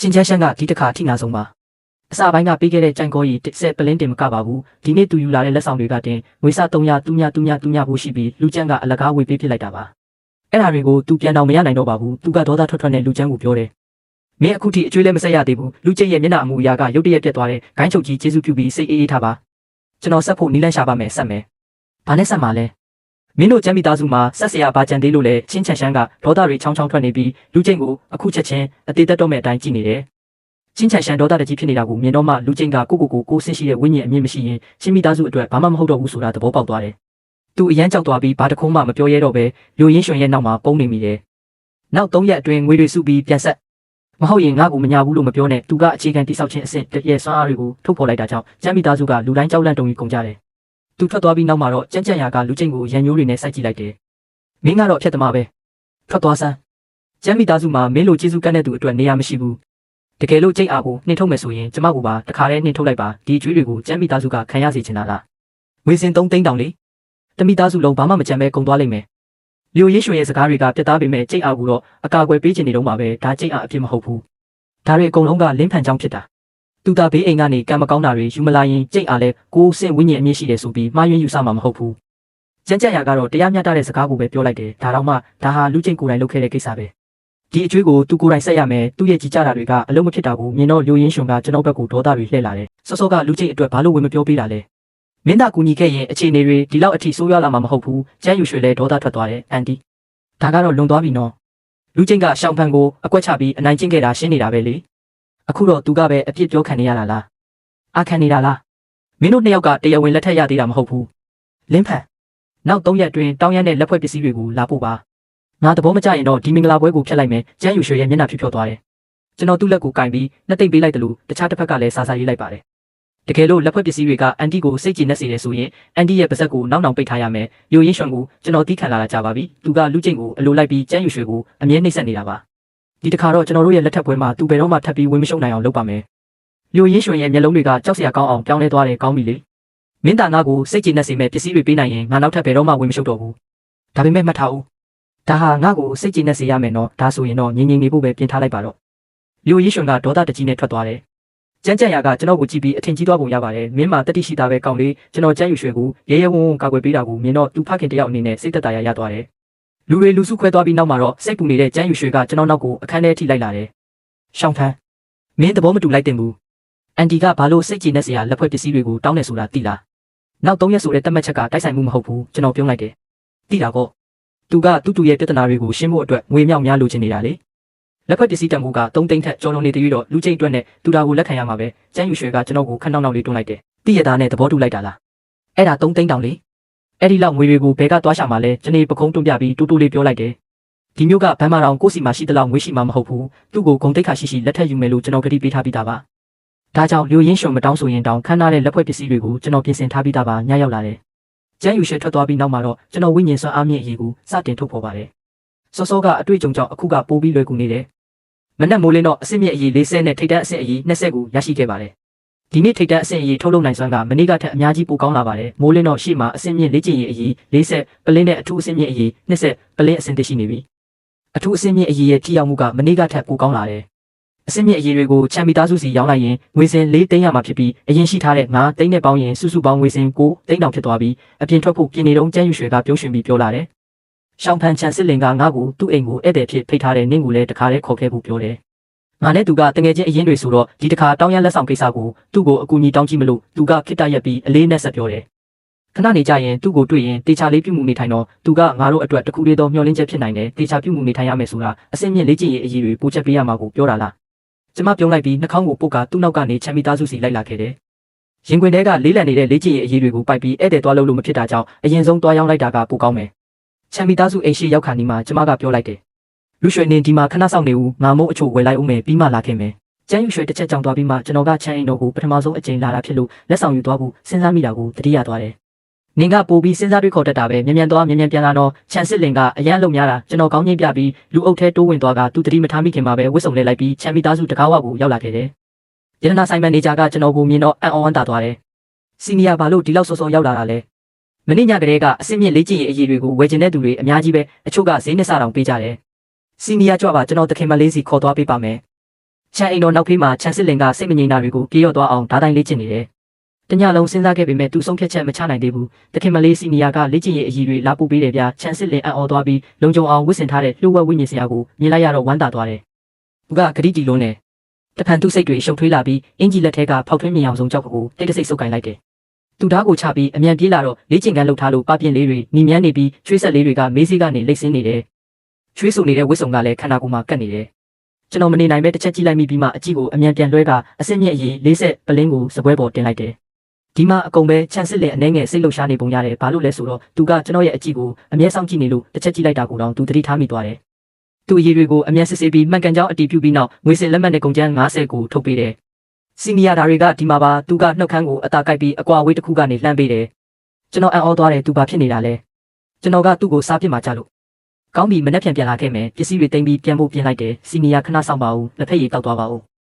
ချင်းချမ်းရှမ်းကဒီတစ်ခါထိနာဆုံးပါအစာပိုင်းကပေးခဲ့တဲ့ကြိုင်ကောကြီး10ပလင်းတင်မကပါဘူးဒီနေ့သူယူလာတဲ့လက်ဆောင်တွေကတင်ငွေစ300ဖို့ရှိပြီးလူကျန်းကအလကားဝေပေးဖြစ်လိုက်တာပါအဲ့ဒါတွေကိုသူပြန်တော့မရနိုင်တော့ပါဘူးသူကဒေါသထွက်နဲ့လူကျန်းကိုပြောတယ်မင်းအခုထိအကျွေးလည်းမဆက်ရသေးဘူးလူကျန်းရဲ့မျက်နှာအမူအရာကရုတ်တရက်ပြတ်သွားတဲ့ဂိုင်းချုပ်ကြီးကျေးဇူးပြုပြီးစိတ်အေးအေးထားပါကျွန်တော်ဆက်ဖို့နီးလန့်ရှာပါမယ်ဆက်မယ်ဘာနဲ့ဆက်မှာလဲမင်းတို့ကျမ်းမိသားစုမှာဆက်စရာဘာကြံသေးလို့လဲချင်းချန်ရှမ်းကဒေါသတွေချောင်းထွက်နေပြီးလူကျန်းကိုအခုချက်ချင်းအသေးသက်တော့မဲ့အတိုင်းကြည့်နေတယ်ချင်းချန်ရှမ်းဒေါသတကြီးဖြစ်နေတာကိုမြင်တော့မှလူကျန်းကကိုဆင်းရှိတဲ့ဝိညာဉ်အမြင့်မရှိရင်ချင်းမိသားစုအတွက်ဘာမှမဟုတ်တော့ဘူးဆိုတာသဘောပေါက်သွားတယ်သူအရန်ကြောက်သွားပြီးဘာတခုမှမပြောရဲတော့ပဲလူရင်းရွှင်ရဲ့နောက်မှာပုံနေမိတယ်နောက်3ရက်အတွင်းငွေတွေစုပြီးပြန်ဆက်မဟုတ်ရင်ငါ့ကိုမညာဘူးလို့မပြောနဲ့သူကအခြေခံတိဆောက်ခြင်းအဆင့်တရဲ့စွမ်းအားတွေကိုထုတ်ဖော်လိုက်တာကြောင့်ကျမ်းမိသားစုကလူတိုင်းကြောက်လန့်တုန်ပြီးကုန်ကြတယ်သူထွက်သွားပြီးနောက်မှာတော့ကြမ်းကြမ်းရာကလူချင်းကိုရန်မျိုးတွေနဲ့စိုက်ကြည့်လိုက်တယ်မင်းကတော့ဖြတ်သမားပဲထွက်သွားစမ်းကျမ်းမိသားစုမှာမင်းလိုကျေးဇူးကမ်းတဲ့သူအတွက်နေရာမရှိဘူးတကယ်လို့ကြိတ်အားကိုနှင်ထုတ်မယ်ဆိုရင်ကျမကိုပါတခါတည်းနှင်ထုတ်လိုက်ပါဒီကျွေးတွေကိုကျမ်းမိသားစုကခံရစေချင်တာလားငွေစင်3သိန်းတောင်လေတမိသားစုလုံးဘာမှမကြမ်းပဲကုန်သွားလိမ့်မယ်လျိုရေးရွှေရဲ့စကားတွေကပြတ်သားပေမဲ့ကြိတ်အားကိုတော့အကာအကွယ်ပေးချင်နေတော့မှာပဲဒါကြိတ်အားအဖြစ်မဟုတ်ဘူးဒါတွေအကုန်လုံးကလင်းဖန်ကြောင်းဖြစ်တာသူတာဘေးအိမ်ကနေကံမကောင်းတာတွေယူမလာရင်ကြိတ်အားလဲကိုယ်စင်ဝိညာဉ်အမြင့်ရှိတယ်ဆိုပြီးမှားယွင်းယူဆမှာမဟုတ်ဘူးကြမ်းကြက်ရာကတော့တရားမျှတတဲ့စကားကိုပဲပြောလိုက်တယ်ဒါတော့မှဒါဟာလူချင်းကိုယ်တိုင်လုပ်ခဲ့တဲ့ကိစ္စပဲဒီအကျွေးကိုသူကိုယ်တိုင်ဆက်ရမယ်သူ့ရဲ့ကြည်ကြတာတွေကအလုံးမဖြစ်တာကိုမြင်တော့လျိုရင်းရှင်ကကျွန်တော်ဘက်ကိုဒေါသတွေလှည့်လာတယ်စောစောကလူချင်းအတွက်ဘာလို့ဝင်မပြောပေးတာလဲမင်းသားကူညီခဲ့ရင်အခြေအနေတွေဒီလောက်အထိဆိုးရွားလာမှာမဟုတ်ဘူးကျန်းယူရွှေလဲဒေါသထွက်သွားတယ်အန်တီဒါကတော့လွန်သွားပြီနော်လူချင်းကရှောင်းဖန်ကိုအကွက်ချပြီးအနိုင်ကျင့်ခဲ့တာရှင်းနေတာပဲလေအခုတော့သူကပဲအပြစ်ပြောခံနေရတာလားအခန့်နေတာလားမင်းတို့နှစ်ယောက်ကတရားဝင်လက်ထက်ရသေးတာမဟုတ်ဘူးလင်းဖန်နောက်3ရက်အတွင်းတောင်းရမ်းတဲ့လက်ဖွဲ့ပစ္စည်းတွေကိုလာပို့ပါငါသဘောမကျရင်တော့ဒီမင်္ဂလာပွဲကိုဖျက်လိုက်မယ်ကျန်းယူရွှေရဲ့မျက်နှာဖြူဖြောသွားတယ်ကျွန်တော်သူ့လက်ကိုကင်ပြီးနှစ်သိမ့်ပေးလိုက်တယ်လို့တခြားတစ်ဖက်ကလည်းစာရေးလိုက်ပါတယ်တကယ်လို့လက်ဖွဲ့ပစ္စည်းတွေကအန်တီကိုစိတ်ကြည်နှက်စေတယ်ဆိုရင်အန်တီရဲ့ပါဇက်ကိုနောက်ပိတ်ထားရမယ်။ရိုးရင်းရွှန်ကိုကျွန်တော်တီးခံလာတာကြပါပြီ။သူကလူချင်းကိုအလိုလိုက်ပြီးကျန်းယူရွှေကိုအမြဲနှိပ်စက်နေတာပါ။ဒီတစ်ခါတော့ကျွန်တော်တို့ရဲ့လက်ထက်ပွဲမှာသူဘယ်တော့မှထပ်ပြီးဝင်မရှုံနိုင်အောင်လုပ်ပါမယ်။ရိုးရင်းရွှန်ရဲ့မျက်လုံးတွေကကြောက်စရာကောင်းအောင်ပြောင်းလဲသွားတယ်ကောင်းပြီလေ။မင်းသားငါကိုစိတ်ကြည်နှက်စေမဲ့ပစ္စည်းတွေပေးနိုင်ရင်ငါနောက်ထပ်ဘယ်တော့မှဝင်မရှုံတော့ဘူး။ဒါပေမဲ့မှတ်ထားဦး။ဒါဟာငါ့ကိုစိတ်ကြည်နှက်စေရမယ်နော်။ဒါဆိုရင်တော့ငြိမ်နေဖို့ပဲပြင်ထားလိုက်ပါတော့။ရိုးရင်းရွှန်ကဒေါသတကြီးနဲ့ထွက်သွားတယ်။ကျန်းရာကကျွန်တော်ကိုကြည့်ပြီးအထင်ကြီးသွားပုံရပါတယ်မင်းမှာတတိရှိတာပဲကောင်းလေကျွန်တော်ကျန်းယူရွှေကိုရဲရဲဝံ့ဝံ့ကာကွယ်ပေးတာကိုမြင်တော့သူဖခင်တယောက်အနေနဲ့စိတ်သက်သာရသွားတယ်လူတွေလူစုခွဲသွားပြီးနောက်မှာတော့စိတ်ပူနေတဲ့ကျန်းယူရွှေကကျွန်တော်နောက်ကိုအခန်းထဲထိလိုက်လာတယ်ရှောင်းဖန်းမင်းသဘောမတူလိုက်တင်ဘူးအန်တီကဘာလို့စိတ်ကြည်နဲ့စရာလက်ဖွဲ့ပစ္စည်းတွေကိုတောင်းနေဆိုတာသိလားနောက်3ရက်ဆိုတဲ့တတ်မှတ်ချက်ကတိုက်ဆိုင်မှုမဟုတ်ဘူးကျွန်တော်ပြောလိုက်တယ်သိတာကောသူကတူရဲ့ပြဿနာတွေကိုရှင်းဖို့အတွက်ငွေမြောက်များလိုချင်နေတာလေလက်ဖက်ပစ္စည်းတန်ဖိုးက3သိန်းထက်ကျော်လွန်နေသေးတော့လူချင်းအတွက်နဲ့သူတာကိုလက်ခံရမှာပဲကျန်းယူရွှေကကျွန်တော်ကိုခက်နောက်လေးတွန်းလိုက်တယ်တိရတာနဲ့သဘောတူလိုက်တာလားအဲ့ဒါ3သိန်းတောင်လေအဲ့ဒီလောက်ငွေတွေကိုဘဲကသွားရှာမှာလဲကျွန်တော်ပကုံးတွန်းပြပြီးတူလေးပြောလိုက်တယ်ဒီမျိုးကဘမ်းမတော်ကိုစီမှာရှိတဲ့လောက်ငွေရှိမှာမဟုတ်ဘူးသူ့ကိုဂုံတိတ်ခါရှိလက်ထက်ယူမယ်လို့ကျွန်တော်ကတိပေးထားပြီးသားပါဒါကြောင့်လျိုရင်းရွှန်မတောင်းဆိုရင်တောင်ခန်းထားတဲ့လက်ဖက်ပစ္စည်းတွေကိုကျွန်တော်ပြင်ဆင်ထားပြီးသားပါညရောက်လာတယ်ကျန်းယူရွှေထွက်သွားပြီးနောက်မှာတော့ကျွန်တော်ဝိညာဉ်စွမ်းအားမြင့်အရေးကိုစတင်ထုတ်ဖော်ပါတယ်စောစောကအတွေ့အကြုံကြောင့်အခုကပိုးပြီးလွယ်ကူနေတယ်မနက်မိုးလင်းတော့အဆင့်မြင့်အရေး40နဲ့ထိပ်တန်းအဆင့်အရေး20ကိုရရှိခဲ့ပါတယ်ဒီနေ့ထိပ်တန်းအဆင့်အရေးထုတ်လုပ်နိုင်စွမ်းကမနေ့ကထက်အများကြီးပိုကောင်းလာပါတယ်မိုးလင်းတော့ရှေ့မှာအဆင့်မြင့်လေ့ကျင့်ရေးအရေး40ပလင်းနဲ့အထူးအဆင့်မြင့်အရေး20ပလင်းအဆင့်သိရှိနေပြီအထူးအဆင့်မြင့်အရေးရဲ့ထိရောက်မှုကမနေ့ကထက်ပိုကောင်းလာတယ်အဆင့်မြင့်အရေးတွေကိုချန်ပီသားစုစီရောင်းလိုက်ရင်ငွေစင်4သိန်းရမှာဖြစ်ပြီးအရင်ရှိထားတဲ့9သိန်းနဲ့ပေါင်းရင်စုစုပေါင်းငွေစင်9သိန်းတောင်ဖြစ်သွားပြီးအပြင်ထွက်ဖို့ပြင်နေတော့ကျန်းယူရွှေကပြုံးရွှင်ပြီးပြောလာတယ်ရှောင်းဖန်ချန်စစ်လင်ကငါ့ကိုသူ့အိမ်ကိုဧည့်သည်ဖြစ်ဖိတ်ထားတဲ့နင့်ကိုလည်းတခါတည်းခေါ်ခဲ့ဖို့ပြောတယ်ငါနဲ့သူကတငယ်ချင်းအရင်တွေဆိုတော့ဒီတခါတောင်းရလက်ဆောင်ကိစ္စကိုသူ့ကိုအကူအညီတောင်းကြည့်မလို့သူကခိတ္တရက်ပြီးအလေးနဲ့ဆက်ပြောတယ်ခဏနေကြရင်သူ့ကိုတွေ့ရင်တေချာလေးပြုမှုနေထိုင်တော့သူကငါတို့အတွက်တခုလေးတော့မျှော်လင့်ချက်ဖြစ်နိုင်တယ်တေချာပြုမှုနေထိုင်ရမယ်ဆိုတာအစင်းမြင့်လေ့ကျင့်ရေးအရေးတွေပိုချက်ပေးရမှာကိုပြောတာလားကျမပြုံးလိုက်ပြီးနှာခေါင်းကိုပုတ်ကသူ့နောက်ကနေချမ်းမီသားစုစီလိုက်လာခဲ့တယ်ရင်ခွင်ထဲကလေးလံနေတဲ့လေ့ကျင့်ရေးအရေးတွေကိုပိုက်ပြီးဧည့်သည်သွားလို့မဖြစ်တာကြောင့်အရင်ဆုံးသွားရောက်လိုက်တာကပိုကောင်းမယ်ချမ်းမီသားစုအိမ်ရှိရောက်ခါနီမှာကျမကပြောလိုက်တယ်လူရွှေနေဒီမှာခဏဆောင်နေဦးငါမို့အချို့ဝယ်လိုက်ဦးမယ်ပြီးမှလာခဲ့မယ်ကျန်းယူရွှေတစ်ချက်ကြောင်သွားပြီးမှကျွန်တော်ကချမ်းအိမ်တော်ကိုပထမဆုံးအကြိမ်လာတာဖြစ်လို့လက်ဆောင်ယူသွားဖို့စဉ်းစားမိတာကိုတတိယသွားတယ်နင်ကပို့ပြီးစဉ်းစားတွေးခေါ်တတ်တာပဲမြန်သွားမြန်ပြန်လာတော့ချန်စစ်လင်ကအရန်လုံများတာကျွန်တော်ကောင်းချင်းပြပြီးလူအုပ်ထဲတိုးဝင်သွားကသူတတိမထားမိခင်မှာပဲဝစ်စုံလဲလိုက်ပြီးချန်မီသားစုတကားဝကိုရောက်လာခဲ့တယ်ရတနာဆိုင်မန်နေဂျာကကျွန်တော်ကိုမြင်တော့အံ့ဩဝမ်းသာသွားတယ်စီနီယာဘာလို့ဒီလောက်စောစောရောက်လာတာလဲမနေ့ညကတည်းကအဆင့်မြင့်လေ့ကျင့်ရေးအရေးတွေကိုဝယ်ချင်တဲ့သူတွေအများကြီးပဲအချို့ကဈေးနှစ်ဆတောင်ပေးကြတယ်စီနီယာကြွပါကျွန်တော်တခင်မလေးစီခေါ်သွားပေးပါမယ် ချန်အိမ်တော်နောက်ဖေးမှာချန်စစ်လင်ကစိတ်မငြိမ်တာတွေကိုပြေးရော့သွားအောင်ဓာတိုင်းလေ့ကျင့်နေတယ်။တညလုံးစဉ်းစားခဲ့ပေမဲ့သူဆုံးဖြတ်ချက်မချနိုင်သေးဘူး။တခင်မလေးစီနီယာကလေ့ကျင့်ရေးအကြီးတွေလာပို့ပေးတယ်ဗျာ။ချန်စစ်လင်အံ့ဩသွားပြီးလုံခြုံအောင်ဝစ်ဆင်ထားတဲ့လှုပ်ဝက်ဝိညာဉ်စရာကိုမြင်လိုက်ရတော့ဝမ်းသာသွားတယ်။သူကဂရိတီလုံးနဲ့တဖန်သူ့စိတ်တွေရှုပ်ထွေးလာပြီးအင်ဂျီလက်ထဲကဖောက်ထွင်းမြင်အောင်ဆုံးကြောက်ကိုတိတ်တဆိတ်ဆုပ်ကင်လိုက်တယ်။သူဓာတ်ကိုချပြီးအမြန်ပြေးလာတော့လေ့ကျင့်ခန်းလှုပ်ထားလို့ပပြင်းလေးတွေညီမြန်းနေပြီးချွေးဆက်လေးတွေကမေးစေးကနေလိမ့်ဆင်းနေတယ်။ချွေးဆူနေတဲ့ဝစ်စုံကလည်းခန္ဓာကိုယ်မှာကပ်နေတယ်။ကျွန်တော်မနေနိုင်ပဲတစ်ချက်ကြည့်လိုက်မိပြီးမှအကြည့်ကိုအမြန်ပြန်လွှဲကအစစ်မြက်အရေးလေးဆက်ပလင်းကိုစပွဲပေါ်တင်လိုက်တယ်။ဒီမှာအကုန်ပဲချန်စစ်လင်အနေငယ်စိတ်လှုပ်ရှားနေပုံရတယ်ဘာလို့လဲဆိုတော့သူကကျွန်တော်ရဲ့အကြည့်ကိုအမြဲစောင့်ကြည့်နေလို့တစ်ချက်ကြည့်လိုက်တာကိုတော့သူသတိထားမိသွားတယ်။သူအရေးတွေကိုအမြန်စစ်ဆေးပြီးမှန်ကန်ကြောင်းအတည်ပြုပြီးနောက်ငွေစင်လက်မှတ်နဲ့ကုန်ကျန်း90ကိုထုတ်ပေးတယ်။စီနီယာဒါတွေကဒီမှာပါသူကနှုတ်ခမ်းကိုအသာကိုက်ပြီးအကွာအဝေးတစ်ခုကနေလှမ်းပေးတယ်။ကျွန်တော်အံ့ဩသွားတယ်သူဘာဖြစ်နေတာလဲ။ကျွန်တော်ကသူ့ကိုစားပစ်မှကြလို့ကောင်းပြီမနှက်ပြန်လာခဲ့မယ်ပစ္စည်းတွေတင်ပြီးပြန်ဖို့ပြင်လိုက်တယ်စီနီယာခဏဆောင်ပါဦးလက်ဖက်ရည်တောက်သွားပါဦး